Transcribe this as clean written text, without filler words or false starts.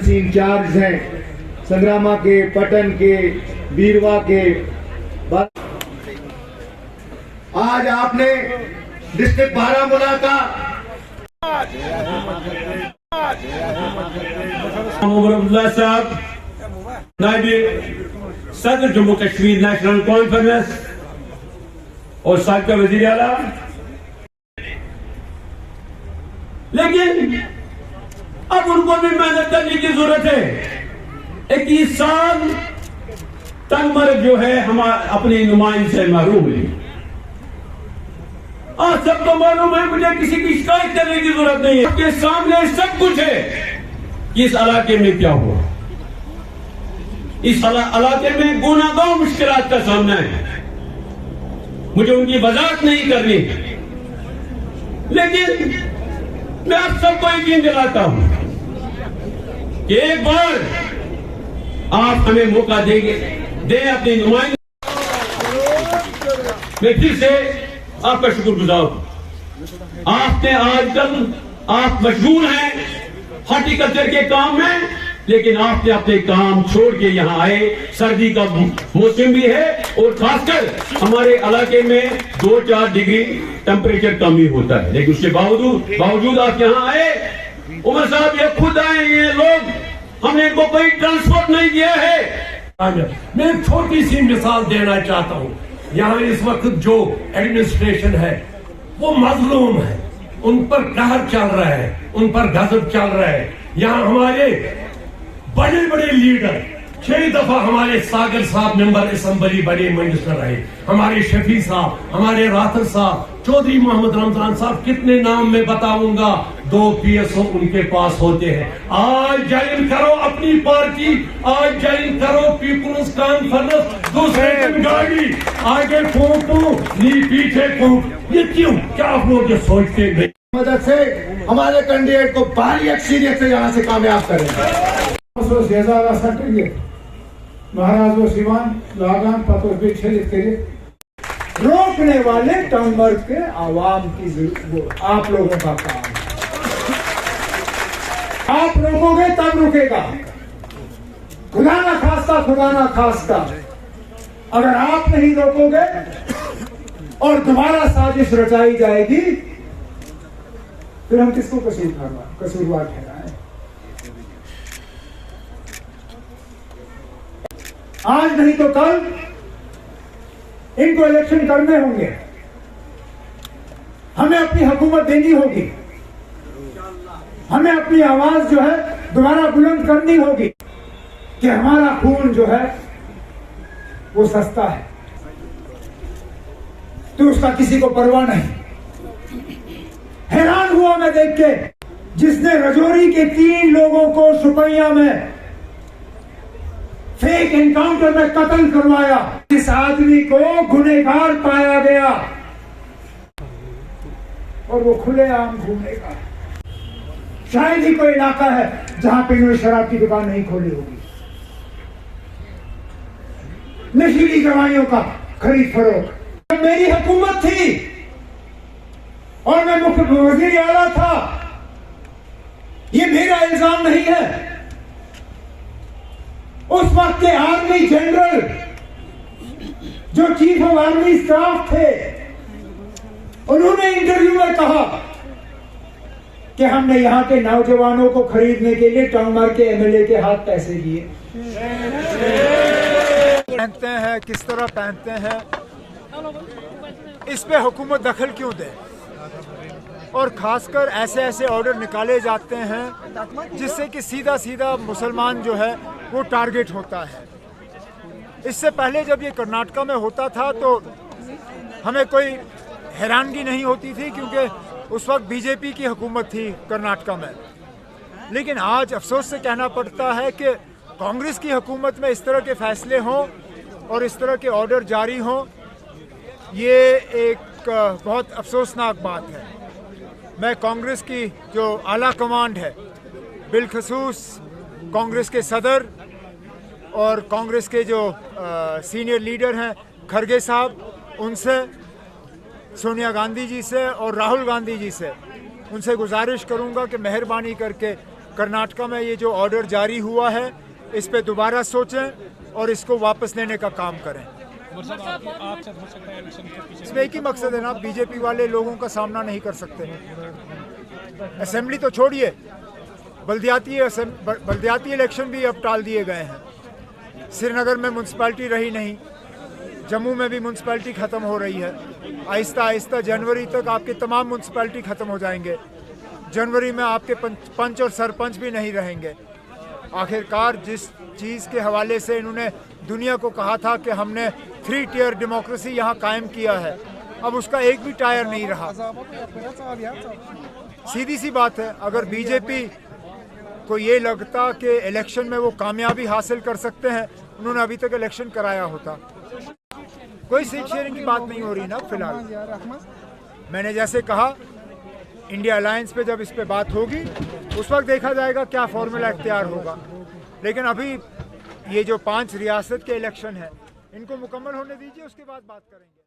In charge हैं संग्रामा के, पटन के, बीरवा के। आज आपने डिस्ट्रिक्ट बारामूला का साहब नायब सदर जम्मू कश्मीर नेशनल कॉन्फ्रेंस और साबिका वजीर आला, लेकिन अब उनको भी मेहनत करने की जरूरत है। 21 साल तंगमर्ग जो है हमारे अपने नुमाइंद से महरूम है। आज सबको मालूम है, मुझे किसी की शिकायत करने की जरूरत नहीं है। आपके सामने सब कुछ है कि इस इलाके में क्या हुआ। इस इलाके में गुनागों मुश्किलात का सामना है, मुझे उनकी वजाहत नहीं करनी, लेकिन मैं आप सबको यकीन दिलाता हूं कि एक बार आप हमें मौका देंगे, दें अपनी नुमाइंदगी। मैं फिर से आपका शुक्रगुजार हूं। आपने आजकल आप मशगूल हैं हॉर्टिकल्चर के काम में, लेकिन आपने अपने काम छोड़ के यहाँ आए। सर्दी का मौसम भी है और खासकर हमारे इलाके में 2-4 डिग्री टेम्परेचर कम ही होता है, लेकिन उसके बावजूद आप यहाँ आए। उमर साहब ये खुद आए, ये लोग, हमने इनको कोई ट्रांसपोर्ट नहीं किया है। मैं एक छोटी सी मिसाल देना चाहता हूँ। यहाँ इस वक्त जो एडमिनिस्ट्रेशन है वो मजलूम है, उन पर कहर चल रहा है, उन पर गजब चल रहा है। यहाँ हमारे बड़े बड़े लीडर 6 दफा हमारे सागर साहब मेंबर असेंबली बने, मिनिस्टर रहे, हमारे शफी साहब, हमारे राथर साहब, चौधरी मोहम्मद रमजान साहब, कितने नाम मैं बताऊंगा। 2 PSO उनके पास होते हैं। आज ज्वाइन करो अपनी पार्टी, आज ज्वाइन करो पीपुल्स कॉन्फ्रेंस, दूसरे दिन गाड़ी आगे फूंकू नी पीछे फूंक। ये क्यों? क्या आप लोग ये सोचते नहीं? मदद से हमारे कैंडिडेट को भारी अक्सरियत से यहाँ से कामयाब करेंगे। महाराज व सिवान लागान पतों के रोकने वाले टंगमर्ग के आवाम की आप लोगों का काम है। आप रोकोगे तब रुकेगा। खुदा ना खास्ता अगर आप नहीं रोकोगे और दोबारा साजिश रचाई जाएगी, फिर हम किसको कसूरवार ठहराएं? आज नहीं तो कल इनको इलेक्शन करने होंगे, हमें अपनी हुकूमत देनी होगी, हमें अपनी आवाज जो है दोबारा बुलंद करनी होगी कि हमारा खून जो है वो सस्ता है, तो उसका किसी को परवाह नहीं। हैरान हुआ मैं देख के, जिसने रजौरी के 3 लोगों को शुपैया में फेक एनकाउंटर में कत्ल करवाया, इस आदमी को गुनहगार पाया गया और वो खुलेआम घूमेगा। शायद ही कोई इलाका है जहां पे इन्होंने शराब की दुकान नहीं खोली होगी। नशीली दवाइयों का खरीद फरोख्त मेरी हुकूमत थी और मैं मुख्य वजीर आला था, ये मेरा इल्जाम नहीं है। उस वक्त के आर्मी जनरल जो चीफ ऑफ आर्मी स्टाफ थे, उन्होंने इंटरव्यू में कहा कि हमने यहाँ के नौजवानों को खरीदने के लिए टंगमर्ग के MLA के हाथ पैसे दिए। पहनते हैं, किस तरह पहनते हैं, इस पे हुकूमत दखल क्यों दे? और खासकर ऐसे ऐसे ऑर्डर निकाले जाते हैं जिससे कि सीधा सीधा मुसलमान जो है वो टारगेट होता है। इससे पहले जब ये कर्नाटका में होता था तो हमें कोई हैरानगी नहीं होती थी, क्योंकि उस वक्त बीजेपी की हुकूमत थी कर्नाटका में। लेकिन आज अफसोस से कहना पड़ता है कि कांग्रेस की हुकूमत में इस तरह के फैसले हों और इस तरह के ऑर्डर जारी हों, ये एक बहुत अफसोसनाक बात है। मैं कांग्रेस की जो आला कमांड है, बिलखसूस कांग्रेस के सदर और कांग्रेस के जो सीनियर लीडर हैं खरगे साहब, उनसे, सोनिया गांधी जी से और राहुल गांधी जी से, उनसे गुजारिश करूंगा कि मेहरबानी करके कर्नाटका में ये जो ऑर्डर जारी हुआ है इस पे दोबारा सोचें और इसको वापस लेने का काम करें। इसमें एक ही मकसद है ना, बीजेपी वाले लोगों का सामना नहीं कर सकते। असेंबली तो छोड़िए, बल्दियाती इलेक्शन भी अब टाल दिए गए हैं। श्रीनगर में म्यूनसिपैलिटी रही नहीं, जम्मू में भी म्यूनसिपैलिटी ख़त्म हो रही है। आहिस्ता आहिस्ता जनवरी तक आपके तमाम म्यूनसिपैलिटी ख़त्म हो जाएंगे। जनवरी में आपके पंच और सरपंच भी नहीं रहेंगे। आखिरकार जिस चीज़ के हवाले से इन्होंने दुनिया को कहा था कि हमने 3 टियर डेमोक्रेसी यहाँ कायम किया है, अब उसका एक भी टायर नहीं रहा। सीधी सी बात है, अगर बीजेपी को ये लगता कि इलेक्शन में वो कामयाबी हासिल कर सकते हैं, उन्होंने अभी तक इलेक्शन कराया होता। कोई सीट शेयरिंग की बात नहीं हो रही ना फिलहाल। मैंने जैसे कहा, इंडिया अलायंस पे जब इस पे बात होगी उस वक्त देखा जाएगा क्या फॉर्मूला इख्तियार होगा। लेकिन अभी ये जो 5 रियासत के इलेक्शन है, इनको मुकम्मल होने दीजिए, उसके बाद बात करेंगे।